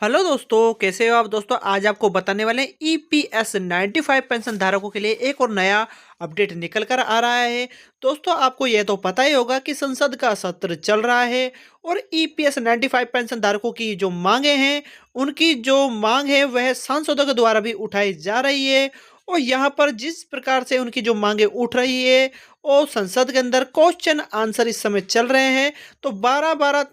Hello दोस्तों, कैसे हो आप दोस्तों। आज आपको बताने वाले हैं ईपीएस 95 पेंशन धारकों के लिए एक और नया अपडेट निकल कर आ रहा है। दोस्तों, आपको यह तो पता ही होगा कि संसद का सत्र चल रहा है और ईपीएस 95 पेंशन धारकों की जो मांगे हैं, उनकी जो मांग है वह सांसदों के द्वारा भी उठाई जा रही है। और यहाँ पर जिस प्रकार से उनकी जो मांगे उठ रही है और संसद के अंदर क्वेश्चन आंसर इस समय चल रहे हैं। तो 12/12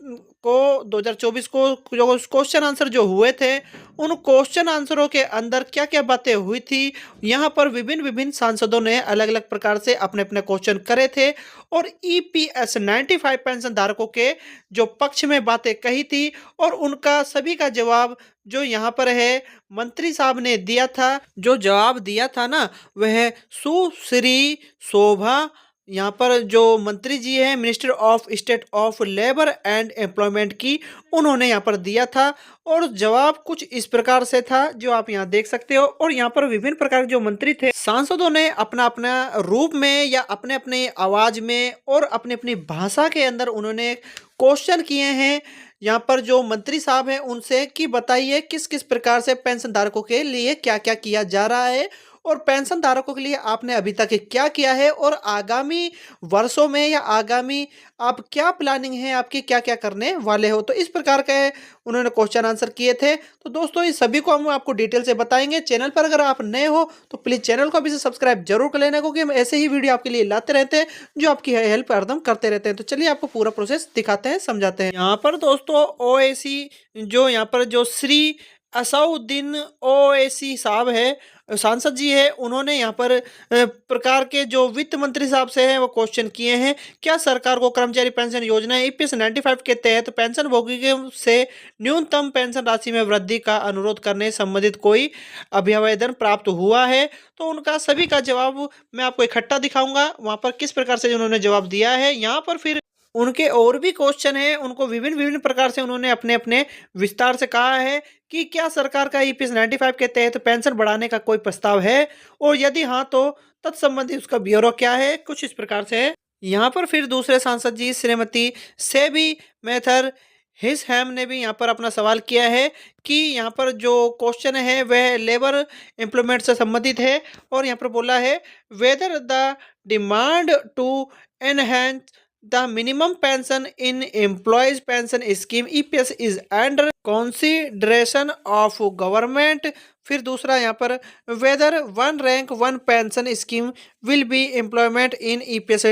को 2024 को जो क्वेश्चन आंसर जो हुए थे, उन क्वेश्चन आंसरों के अंदर क्या क्या बातें हुई थी, यहाँ पर विभिन्न विभिन्न सांसदों ने अलग अलग प्रकार से अपने अपने क्वेश्चन करे थे और ईपीएस 95 पेंशन धारकों के जो पक्ष में बातें कही थी और उनका सभी का जवाब जो यहाँ पर है मंत्री साहब ने दिया था। जो जवाब दिया था ना, वह सुश्री शोभा, यहाँ पर जो मंत्री जी हैं minister of state of labour and employment की, उन्होंने यहाँ पर दिया था। और जवाब कुछ इस प्रकार से था जो आप यहाँ देख सकते हो। और यहाँ पर विभिन्न प्रकार के जो मंत्री थे, सांसदों ने अपना अपना रूप में या अपने अपने आवाज में और अपनी अपनी भाषा के अंदर उन्होंने क्वेश्चन किए हैं यहाँ पर जो मंत्री साहब हैं उनसे, कि बताइए किस किस प्रकार से पेंशन धारकों के लिए क्या क्या किया जा रहा है और पेंशन धारकों के लिए आपने अभी तक क्या किया है और आगामी वर्षों में या आगामी आप क्या प्लानिंग है आपकी, क्या क्या करने वाले हो। तो इस प्रकार के उन्होंने क्वेश्चन आंसर किए थे। तो दोस्तों, इस सभी को हम आपको डिटेल से बताएंगे। चैनल पर अगर आप नए हो तो प्लीज़ चैनल को अभी से सब्सक्राइब जरूर कर लेना, क्योंकि हम ऐसे ही वीडियो आपके लिए लाते रहते हैं जो आपकी हेल्प हरदम करते रहते हैं। तो चलिए आपको पूरा प्रोसेस दिखाते हैं, समझाते हैं। यहाँ पर दोस्तों ओएसी जो यहाँ पर जो श्री असाउद्दीन ओवैसी साहब है, सांसद जी है, उन्होंने यहाँ पर प्रकार के जो वित्त मंत्री साहब से हैं वो क्वेश्चन किए हैं। क्या सरकार को कर्मचारी पेंशन योजना ईपीएस 95 के तहत पेंशन भोगियों से न्यूनतम पेंशन राशि में वृद्धि का अनुरोध करने संबंधित कोई अभ्यावेदन प्राप्त हुआ है? तो उनका सभी का जवाब मैं आपको इकट्ठा दिखाऊंगा, वहां पर किस प्रकार से उन्होंने जवाब दिया है। यहाँ पर फिर उनके और भी क्वेश्चन है, उनको विभिन्न विभिन्न प्रकार से उन्होंने अपने अपने विस्तार से कहा है कि क्या सरकार का ईपीएस 95 के तहत पेंशन बढ़ाने का कोई प्रस्ताव है और यदि हाँ तो तत्संबंधी उसका ब्यौरा क्या है, कुछ इस प्रकार से है। यहाँ पर फिर दूसरे सांसद जी श्रीमती सेबी मैथर हिसहैम ने भी यहाँ पर अपना सवाल किया है कि यहाँ पर जो क्वेश्चन है वह लेबर एम्प्लॉयमेंट से संबंधित है। और यहाँ पर बोला है whether the demand to enhance the minimum pension in employees pension scheme EPS is under consideration of government। फिर दूसरा यहाँ पर whether one rank one pension scheme will be employment in EPS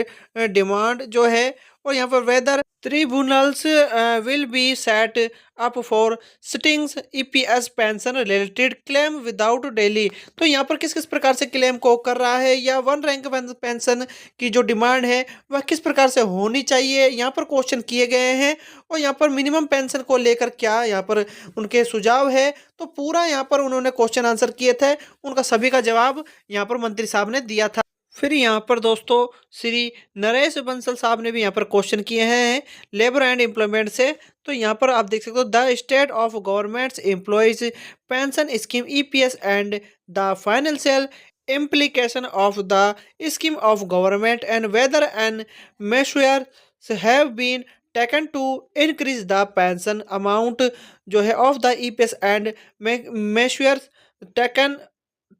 demand जो है। और यहाँ पर whether tribunals will be set up for sittings EPS pension related claim without daily। तो यहाँ पर किस किस प्रकार से क्लेम को कर रहा है, या वन रैंक पेंशन की जो डिमांड है वह किस प्रकार से होनी चाहिए, यहाँ पर क्वेश्चन किए गए हैं। और यहाँ पर मिनिमम पेंशन को लेकर क्या यहाँ पर उनके सुझाव है, तो पूरा यहाँ पर उन्होंने क्वेश्चन आंसर किए थे, उनका सभी का जवाब यहाँ पर मंत्री साहब ने दिया था। फिर यहाँ पर दोस्तों श्री नरेश बंसल साहब ने भी यहाँ पर क्वेश्चन किए हैं लेबर एंड एम्प्लॉयमेंट से। तो यहाँ पर आप देख सकते हो the state of governments employees pension scheme EPS and the financial implication of the scheme of government and whether an measures have been taken to increase the pension amount जो है of the EPS and measures taken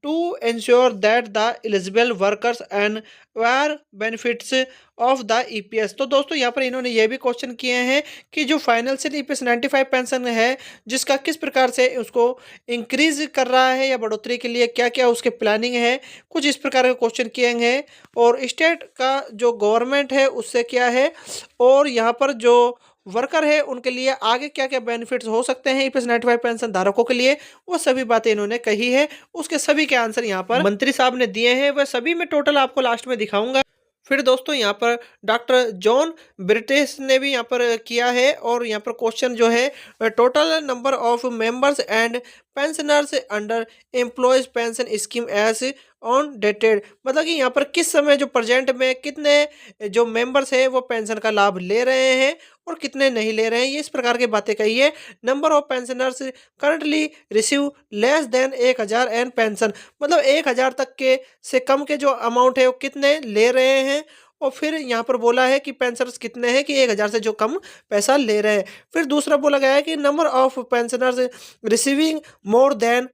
to ensure that the eligible workers and were benefits of the EPS। तो दोस्तों यहाँ पर इन्होंने ये भी question किए हैं कि जो फाइनेंशियल EPS 95 पेंशन है जिसका किस प्रकार से उसको इंक्रीज कर रहा है या बढ़ोतरी के लिए क्या क्या उसके प्लानिंग है, कुछ इस प्रकार के क्वेश्चन किए हैं। और स्टेट का जो गवर्नमेंट है उससे क्या है, और यहाँ पर जो वर्कर है उनके लिए आगे क्या क्या बेनिफिट्स हो सकते हैं ईपीएस 95 पेंशन धारकों के लिए, वो सभी बातें इन्होंने कही है। उसके सभी के आंसर यहाँ पर मंत्री साहब ने दिए हैं, वह सभी में टोटल आपको लास्ट में दिखाऊंगा। फिर दोस्तों यहाँ पर डॉक्टर जॉन ब्रिटिश ने भी यहाँ पर किया है। और यहाँ पर क्वेश्चन जो है total number of members and pensioners under employees pension scheme as on dated, मतलब कि यहाँ पर किस समय जो प्रेजेंट में कितने जो मेंबर्स हैं वो पेंशन का लाभ ले रहे हैं और कितने नहीं ले रहे हैं, ये इस प्रकार की बातें कही है। Number of pensioners currently receive less than 1000 an pension, मतलब 1000 तक के से कम के जो अमाउंट है वो कितने ले रहे हैं। और फिर यहाँ पर बोला है कि पेंशनर्स कितने हैं कि 1000 से जो कम पैसा ले रहे हैं। फिर दूसरा बोला गया है कि number of pensioners receiving more than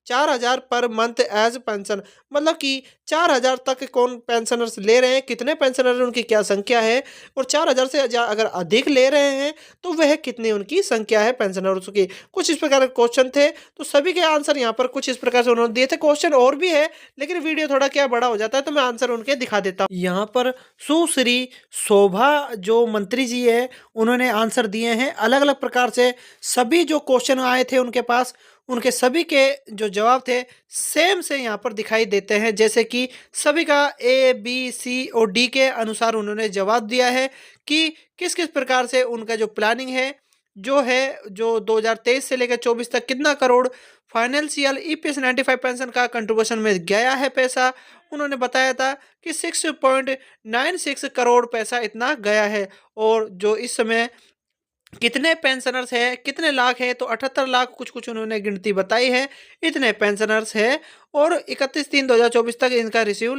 4000 per month age pension, मतलब कि 4000 तक कौन पेंशनर्स ले रहे हैं, कितने पेंशनर उनकी क्या संख्या है, और 4000 से अगर अधिक ले रहे हैं तो वह कितनी उनकी संख्या है पेंशनर्स की। कुछ इस प्रकार के क्वेश्चन थे, तो सभी के आंसर यहाँ पर कुछ इस प्रकार से उन्होंने दिए थे। क्वेश्चन और भी है लेकिन वीडियो थोड़ा क्या बड़ा हो जाता है, तो मैं आंसर उनके दिखा देता हूँ। यहाँ पर सुश्री शोभा जो मंत्री जी है उन्होंने आंसर दिए हैं अलग अलग प्रकार से। सभी जो क्वेश्चन आए थे उनके पास, उनके सभी के जो जवाब थे सेम से यहाँ पर दिखाई देते हैं, जैसे कि सभी का ए बी सी और डी के अनुसार उन्होंने जवाब दिया है कि किस किस प्रकार से उनका जो प्लानिंग है जो 2023 से लेकर 24 तक कितना करोड़ फाइनेंशियल ईपीएस 95 पेंशन का कंट्रीब्यूशन में गया है पैसा। उन्होंने बताया था कि 6.96 करोड़ पैसा इतना गया है, और जो इस समय कितने पेंशनर्स है, कितने लाख है, तो 78 लाख कुछ कुछ उन्होंने गिनती बताई है, इतने पेंशनर्स है, और 31/3/2024 तक इनका रिसीव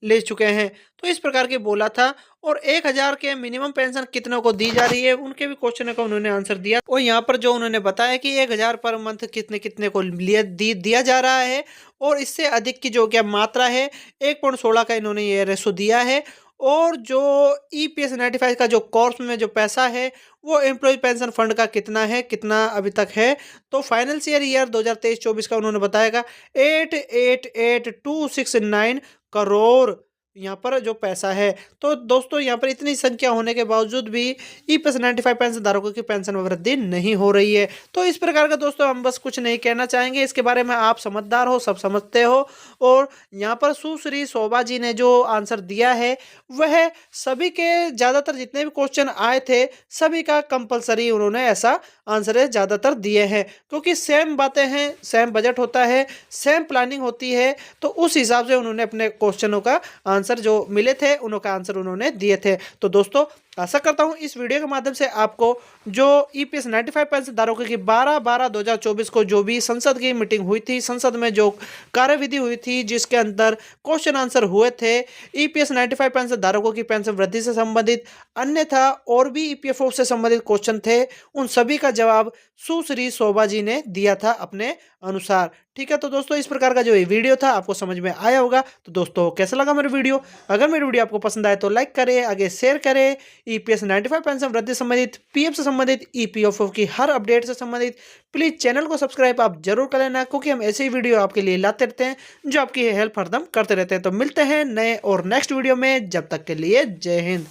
ले चुके हैं। तो इस प्रकार के बोला था। और 1000 के मिनिमम पेंशन कितनों को दी जा रही है, उनके भी क्वेश्चन का उन्होंने आंसर दिया। और यहाँ पर जो उन्होंने बताया कि 1000 पर मंथ कितने कितने को दिया जा रहा है, और इससे अधिक की जो क्या मात्रा है 1.16 का इन्होंने ये रेशो दिया है। और जो ईपीएस 95 का जो कोर्स में जो पैसा है वो एम्प्लॉय पेंशन फंड का कितना है, कितना अभी तक है, तो फाइनेंशियल ईयर 2023-24 का उन्होंने बताएगा 888269 करोड़ यहाँ पर जो पैसा है। तो दोस्तों यहाँ पर इतनी संख्या होने के बावजूद भी ईपीएस 95 पेंशन धारकों की पेंशन में वृद्धि नहीं हो रही है। तो इस प्रकार का दोस्तों हम बस कुछ नहीं कहना चाहेंगे, इसके बारे में आप समझदार हो, सब समझते हो। और यहाँ पर सुश्री शोभा जी ने जो आंसर दिया है वह सभी के ज़्यादातर जितने भी क्वेश्चन आए थे सभी का कंपलसरी उन्होंने ऐसा आंसर ज़्यादातर दिए हैं, क्योंकि सेम बातें हैं, सेम बजट होता है, सेम प्लानिंग होती है, तो उस हिसाब से उन्होंने अपने क्वेश्चनों का आंसर जो मिले थे उनका आंसर उन्होंने दिए थे। तो दोस्तों आशा करता हूं इस वीडियो के माध्यम से आपको जो ईपीएस 95 पेंशन धारकों की 12/12/2024 को जो भी संसद की मीटिंग हुई थी, संसद में जो कार्यविधि हुई थी जिसके अंदर क्वेश्चन आंसर हुए थे ईपीएस 95 पेंशन धारकों की पेंशन वृद्धि से संबंधित, अन्यथा और भी ईपीएफओ से संबंधित क्वेश्चन थे, उन सभी का जवाब सुश्री शोभा जी ने दिया था अपने अनुसार। ठीक है, तो दोस्तों इस प्रकार का जो ये वीडियो था आपको समझ में आया होगा। तो दोस्तों कैसा लगा मेरा वीडियो? अगर मेरी वीडियो आपको पसंद आए तो लाइक करें, आगे शेयर करें। ईपीएस 95 पेंशन वृद्धि संबंधित, पीएफ से संबंधित, ईपीएफओ की हर अपडेट से संबंधित प्लीज चैनल को सब्सक्राइब आप जरूर कर लेना, क्योंकि हम ऐसे ही वीडियो आपके लिए लाते रहते हैं जो आपकी हेल्प हरदम करते रहते हैं। तो मिलते हैं नए और नेक्स्ट वीडियो में, जब तक के लिए जय हिंद।